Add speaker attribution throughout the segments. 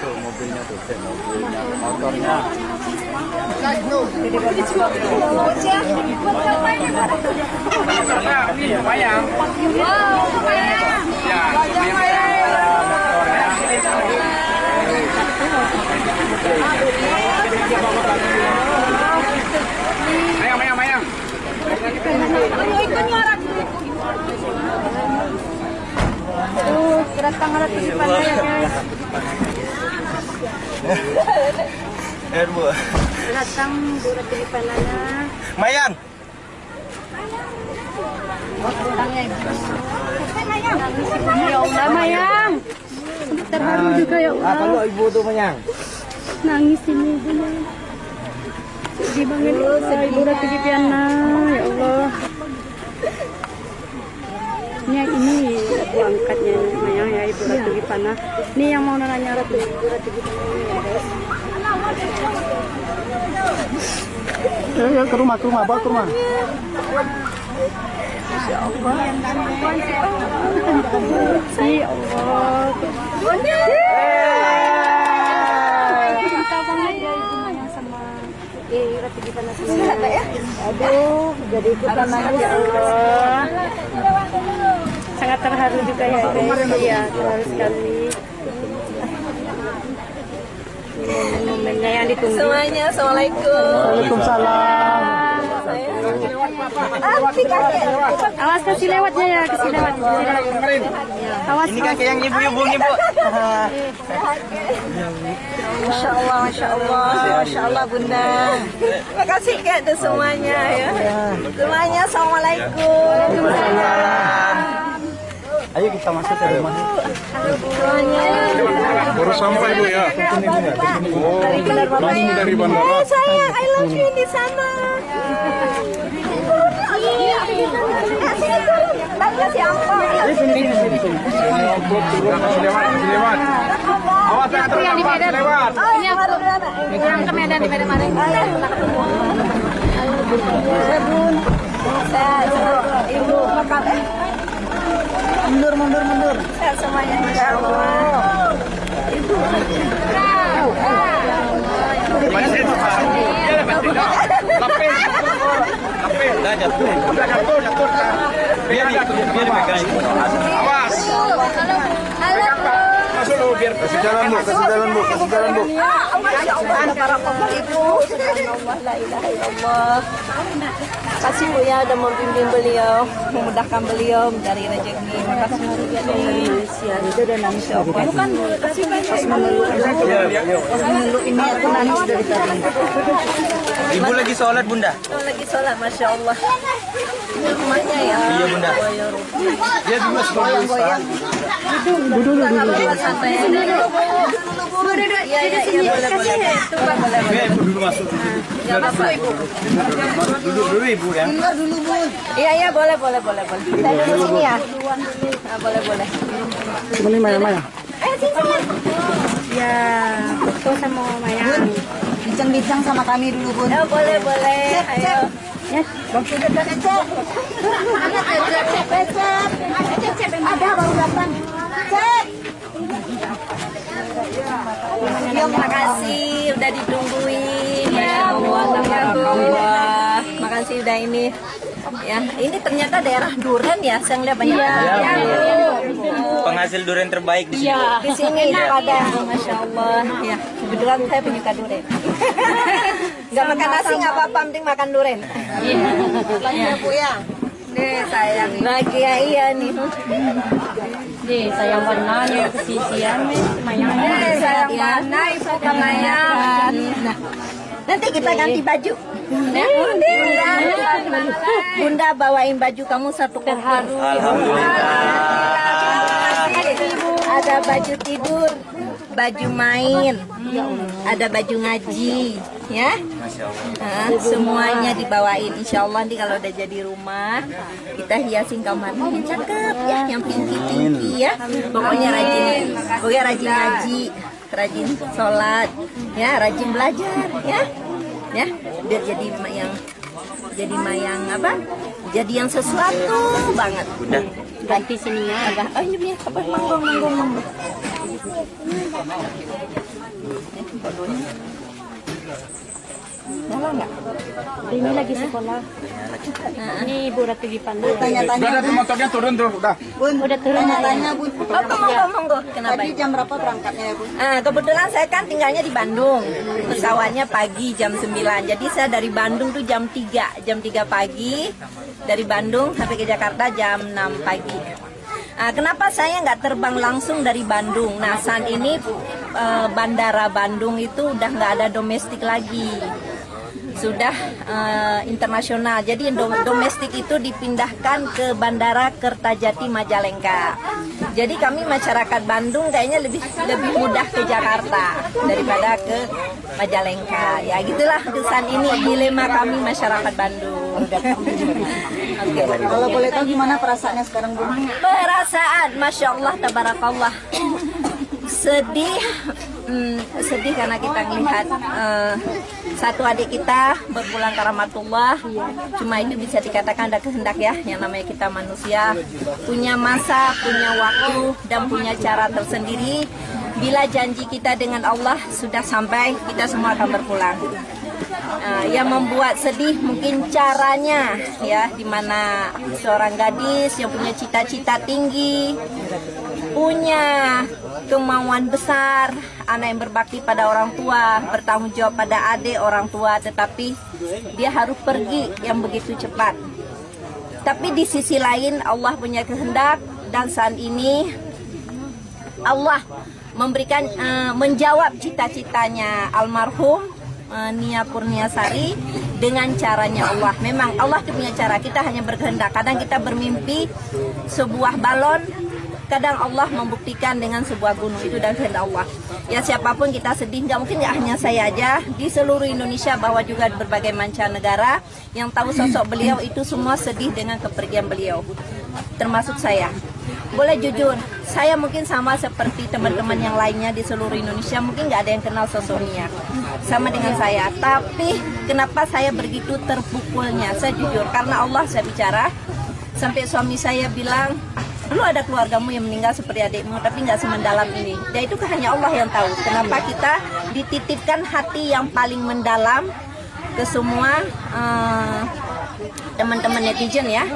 Speaker 1: Tuh mobilnya tuh, mobilnya, motornya. Ini mayang. Mayang.
Speaker 2: Keras tangan di pantai ya guys. Datang buat di pananya.
Speaker 1: Mayang.
Speaker 2: Ya Allah Mayang. Terharu juga ya Allah.
Speaker 1: Apa lu ibu tuh Mayang?
Speaker 2: Nangis ini ibunya. Sedih banget ibu Ratu Gipiana. Ya Allah. Ini aku angkatnya Mayang ya Ibu Ratu Gipiana. Ini yang mau nanya Ibu Ratu Gipiana ya guys.
Speaker 1: Ya ke rumah, bawa ke rumah.
Speaker 2: Ya Allah. Ya Allah. Cinta banget ya Ibu Mayang sama Ratu Gipiana sama ya. Aduh, jadi ikutan lagi ya Allah. Sangat terharu juga ya guys. Iya, terharu sekali. Momennya yang ditunggu.
Speaker 3: Semuanya, assalamualaikum.
Speaker 1: Waalaikumsalam.
Speaker 2: Awas kasih lewatnya ya, kasih lewat. Awas.
Speaker 1: Ini kakek yang ibu-ibu nih, Bu.
Speaker 3: Masya Allah Bunda. Terima kasih Kak semuanya ya. Semuanya, assalamualaikum.
Speaker 1: Ayo kita masuk ke rumah.
Speaker 3: Semuanya.
Speaker 4: Baru sampai Bu ya. Langsung dari bandara.
Speaker 3: Sayang, I love you di sana. Sini turun. Tadi kasih angpau.
Speaker 4: Lewat. Awas jangan terlambat, lewat.
Speaker 2: Ini aku pulang ke Medan di Medan kemarin.
Speaker 3: Ibu makan.
Speaker 1: Mundur.
Speaker 3: Sehat semuanya, Masya Allah. Ibu.
Speaker 1: Udah jatuh. Biar dipegang.
Speaker 4: Awas. Masuk dulu biar kasih jalan Bu.
Speaker 3: Masya Allah, ada para ibu. Subhanallah, la ilaha illallah. Kasih Bu ya, udah membimbing beliau, memudahkan beliau mencari rezeki. Makasih Bu ya.
Speaker 2: Itu udah nangis.
Speaker 3: Bukan kasih banyak.
Speaker 2: Meluk ini aku nangis dari tadi.
Speaker 1: Ibu lagi sholat, Bunda.
Speaker 3: Lagi sholat, Masya Allah. Ini rumahnya ya.
Speaker 1: Iya, Bunda. Dia dulu sebagai ustaz.
Speaker 3: Duduk. Santai aja. Duduk. Iya, boleh. Tumpah, boleh.
Speaker 1: Ibu dulu masuk.
Speaker 3: Ya, masuk Ibu.
Speaker 1: Duduk dulu Ibu ya.
Speaker 3: Iya, boleh. Saya duduk sini ya. Nah, boleh.
Speaker 1: Sini Maya.
Speaker 3: Sini.
Speaker 2: Ya, foto sama Mayang.
Speaker 3: Bincang-bincang sama kami dulu, Bun. Ya, boleh. Ayo.
Speaker 2: Ya,
Speaker 3: Ada baru datang. Cek. Terima kasih udah ditungguin ya. Alhamdulillah. Makasih udah ini. Ya, ini ternyata daerah Duren ya, saya lihat banyak.
Speaker 1: Penghasil durian terbaik di sini.
Speaker 3: Di sini pada, Masya Allah. Ya, kebetulan saya penyuka durian. Nggak makan nasi nggak apa-apa, penting makan durian. Iya, Bu ya. Nih sayang. Lagi ya iya nih.
Speaker 2: Nih, sayang benar ya kesisian Mayang.
Speaker 3: Sayang mana Ibu Kamayang. Nah, nanti kita ganti baju. Bunda bawain baju kamu satu terharu. Ada baju tidur, baju main, ada baju ngaji, ya. Semuanya dibawain. Insya Allah nanti kalau udah jadi rumah, kita hiasin kamarnya yang cakep, ya, yang pinky ya. Pokoknya rajin ngaji, rajin sholat, ya, rajin belajar, ya. Biar jadi yang apa? Jadi yang sesuatu banget.
Speaker 1: Bunda,
Speaker 2: ganti sininya.
Speaker 3: Oh ini punya apa? Manggo. Nyala nggak?
Speaker 2: Ini lagi sekolah. Ini Bu Ratu Gipanda.
Speaker 3: Tanya-tanya.
Speaker 4: Udah tuh motornya turun tuh, udah.
Speaker 3: Bun,
Speaker 2: Udah turun.
Speaker 3: tanya-tanya Bun. Monggo. Kenapa? Tadi jam berapa berangkatnya ya Bun? Kebetulan saya kan tinggalnya di Bandung. Pesawatnya pagi jam 9. Jadi saya dari Bandung tuh jam 3 pagi. Dari Bandung sampai ke Jakarta jam 6 pagi. Kenapa saya nggak terbang langsung dari Bandung? Nah saat ini bandara Bandung itu udah nggak ada domestik lagi, sudah internasional. Jadi domestik itu dipindahkan ke Bandara Kertajati Majalengka. Jadi kami masyarakat Bandung kayaknya lebih mudah ke Jakarta daripada ke Majalengka. Ya gitulah kesan ini dilema kami masyarakat Bandung. Oke.
Speaker 5: Kalau boleh tahu gimana perasaannya sekarang Bu?
Speaker 3: Perasaan, masya Allah, tabarakallah. Sedih karena kita melihat satu adik kita berpulang ke rahmatullah. Cuma itu bisa dikatakan ada kehendak ya, yang namanya kita manusia punya masa, punya waktu dan punya cara tersendiri. Bila janji kita dengan Allah sudah sampai, kita semua akan berpulang. Yang membuat sedih mungkin caranya ya, dimana seorang gadis yang punya cita-cita tinggi, punya kemauan besar, anak yang berbakti pada orang tua, bertanggung jawab pada adik orang tua, tetapi dia harus pergi yang begitu cepat. Tapi di sisi lain Allah punya kehendak, dan saat ini Allah memberikan menjawab cita-citanya almarhum Nia Purniasari dengan caranya Allah. Memang Allah itu punya cara, kita hanya berkehendak. Kadang kita bermimpi sebuah balon, kadang Allah membuktikan dengan sebuah gunung. Itu dan kehendak Allah. Ya siapapun kita sedih, nggak mungkin nggak hanya saya aja, di seluruh Indonesia bahwa juga berbagai mancanegara yang tahu sosok beliau itu semua sedih dengan kepergian beliau, termasuk saya. Boleh jujur, saya mungkin sama seperti teman-teman yang lainnya di seluruh Indonesia, mungkin nggak ada yang kenal sosok Nia sama dengan saya. Tapi kenapa saya begitu terpukulnya? Saya jujur, karena Allah saya bicara. Sampai suami saya bilang, lu ada keluargamu yang meninggal seperti adikmu, tapi nggak semendalam ini. Dan itu hanya Allah yang tahu. Kenapa kita dititipkan hati yang paling mendalam ke semua teman-teman netizen ya.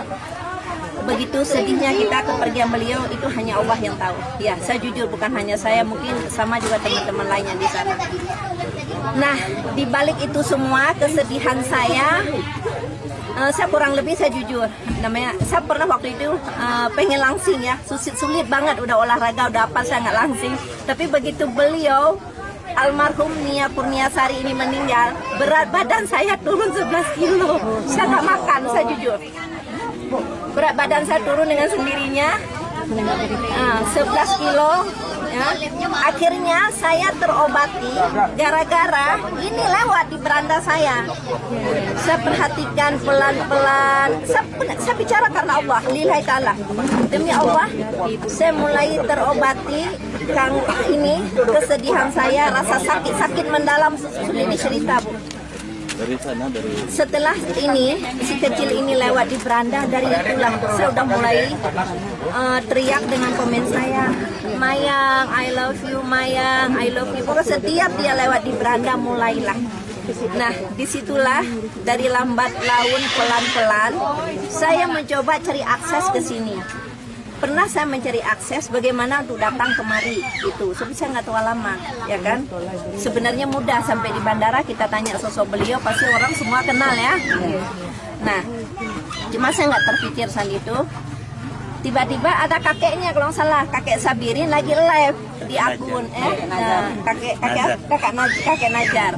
Speaker 3: Begitu sedihnya kita kepergian beliau, itu hanya Allah yang tahu. Ya, saya jujur, bukan hanya saya, mungkin sama juga teman-teman lainnya di sana. Nah, di balik itu semua kesedihan saya kurang lebih saya jujur. Namanya, saya pernah waktu itu pengen langsing ya, sulit banget, udah olahraga, udah apa, saya nggak langsing. Tapi begitu beliau almarhum Nia Purniasari ini meninggal, berat badan saya turun 11 kilo. Saya nggak makan, saya jujur. Berat badan saya turun dengan sendirinya 11 kilo ya. Akhirnya saya terobati gara-gara ini lewat di beranda saya. Saya perhatikan pelan-pelan. Saya bicara karena Allah, lillahi ta'ala. Demi Allah, saya mulai terobati ini kesedihan saya, rasa sakit mendalam, sulit dicerita Bu. Setelah ini, si kecil ini lewat di beranda, dari itulah saya udah mulai teriak dengan komen saya, Mayang, I love you, Mayang, I love you. Pokoknya setiap dia lewat di beranda mulailah. Nah, disitulah dari lambat laun pelan-pelan saya mencoba cari akses ke sini. Pernah saya mencari akses bagaimana untuk datang kemari itu, tapi saya nggak tahu alamat, ya kan? Sebenarnya mudah, sampai di bandara kita tanya sosok beliau, pasti orang semua kenal ya. Nah, cuma saya nggak terpikir saat itu. Tiba-tiba ada kakeknya, kalau nggak salah kakek Sabirin lagi live di akun kakek Najar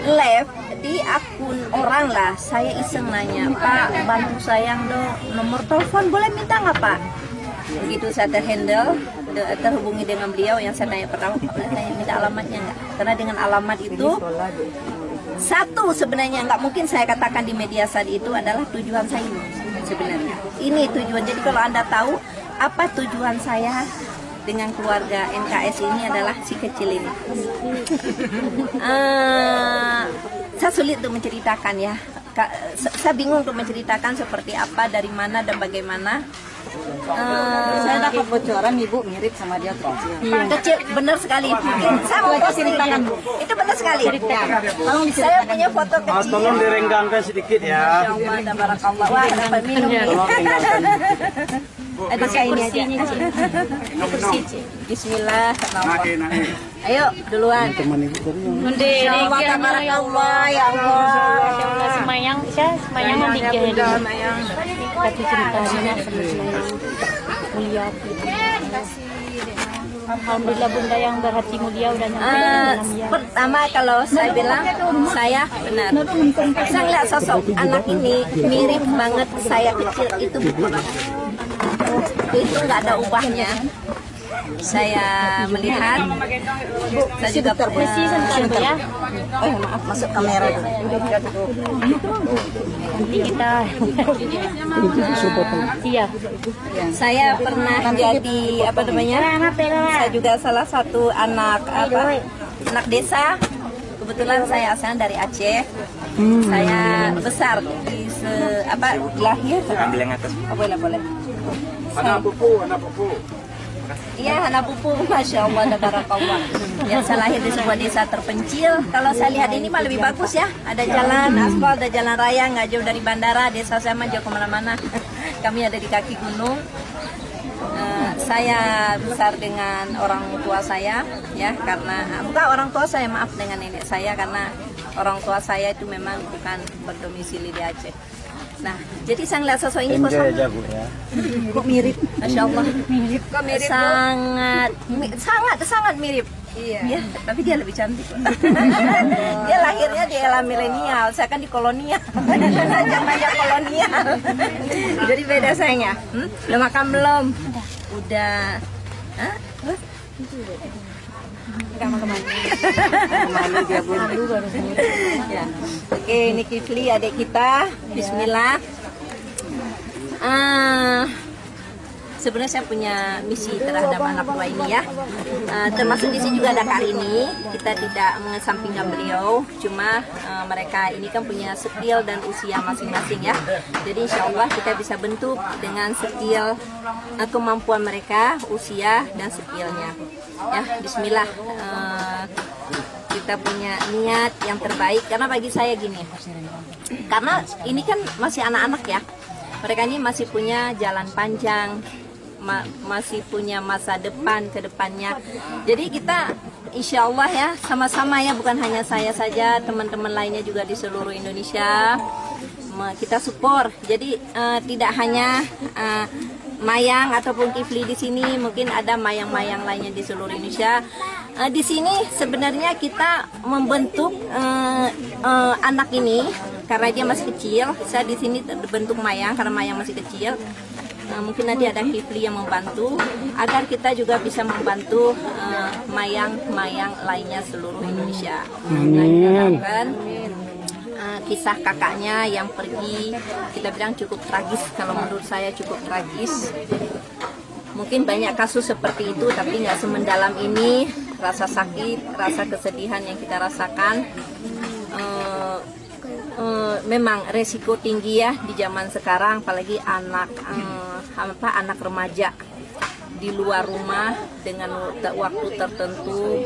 Speaker 3: live di akun orang lah. Saya iseng nanya, Pak, bantu saya dong, nomor telepon boleh minta nggak Pak? Begitu saya terhubungi dengan beliau, yang saya tanya pertama, boleh minta alamatnya nggak? Karena dengan alamat itu satu sebenarnya nggak mungkin saya katakan di media saat itu adalah tujuan saya sebenarnya. Ini tujuan. Jadi kalau Anda tahu apa tujuan saya dengan keluarga NKS ini adalah si kecil ini. Saya sulit untuk menceritakan ya. Saya bingung untuk menceritakan seperti apa, dari mana dan bagaimana.
Speaker 5: Saya dapat bocoran ibu mirip sama dia tuh.
Speaker 3: Kecil, benar sekali. Mungkin saya mau posting tangan Bu. Itu benar sekali.
Speaker 5: Tolong
Speaker 3: Saya punya foto kecil.
Speaker 1: Tolong direnggangkan sedikit ya.
Speaker 3: Masya Allah, ada barakallah. Wah, dapat minum nih. Ada kainnya aja. Bismillah. Ayo, duluan. Masya Allah, tabarakallah, ya Allah.
Speaker 2: Semayang, semayang membikin tapi ceritanya mulia. Alhamdulillah Bunda yang berhati mulia udah nyampe dalam ya.
Speaker 3: Pertama kalau saya bilang saya benar. Saya lihat sosok anak ini mirip banget saya kecil itu betul. Itu nggak ada ubahnya. Saya melihat, saya juga
Speaker 2: Bersih sebentar ya.
Speaker 3: oh maaf masuk kamera dulu.
Speaker 2: Nanti kita iya.
Speaker 3: Saya pernah jadi apa namanya? Saya juga salah satu anak desa. Kebetulan saya asalnya dari Aceh. Saya besar di lahir.
Speaker 4: Ambil yang atas.
Speaker 3: Oh, boleh.
Speaker 4: Anak pupu.
Speaker 3: Iya, anak pupu, Masya Allah, ada barakallah. Yang saya lahir di sebuah desa terpencil. Kalau saya lihat ini mah lebih bagus ya. Ada jalan aspal, ada jalan raya, nggak jauh dari bandara. Desa saya mah jauh kemana-mana. Kami ada di kaki gunung. Saya besar dengan orang tua saya, ya, karena bukan orang tua saya, maaf, dengan nenek saya, karena orang tua saya itu memang bukan berdomisili di Aceh. Nah, jadi saya ngeliat sosok ini kok
Speaker 5: Kok mirip?
Speaker 3: Masya Allah, sangat mirip. Iya. Tapi dia lebih cantik. Dia lahirnya di era milenial, saya kan di kolonial. Banyak kolonial. Jadi beda sayangnya. Udah makan belum? Udah. Hah?
Speaker 5: Malu dia Bu.
Speaker 3: Ya. Oke, ini Kifli adik kita. Bismillah. Sebenarnya saya punya misi terhadap anak dua ini ya. Termasuk di sini juga ada Kak Rini. Kita tidak mengesampingkan beliau, cuma mereka ini kan punya skill dan usia masing-masing ya. Jadi insya Allah kita bisa bentuk dengan skill, kemampuan mereka, usia dan skillnya. Ya, Bismillah. Kita punya niat yang terbaik karena bagi saya gini. Karena ini kan masih anak-anak ya. Mereka ini masih punya jalan panjang, masih punya masa depan ke depannya. Jadi kita insya Allah ya sama-sama ya, bukan hanya saya saja, teman-teman lainnya juga di seluruh Indonesia kita support. Jadi tidak hanya Mayang ataupun Kifli di sini, mungkin ada mayang-mayang lainnya di seluruh Indonesia. Di sini sebenarnya kita membentuk anak ini karena dia masih kecil. Saya di sini bentuk Mayang karena Mayang masih kecil. Mungkin nanti ada Kifli yang membantu agar kita juga bisa membantu mayang-mayang lainnya seluruh Indonesia. Nah, kita harapkan kisah kakaknya yang pergi, kita bilang cukup tragis. Kalau menurut saya cukup tragis. Mungkin banyak kasus seperti itu, tapi nggak semendalam ini. Rasa sakit, rasa kesedihan yang kita rasakan. Memang resiko tinggi ya di zaman sekarang, apalagi anak remaja di luar rumah dengan waktu tertentu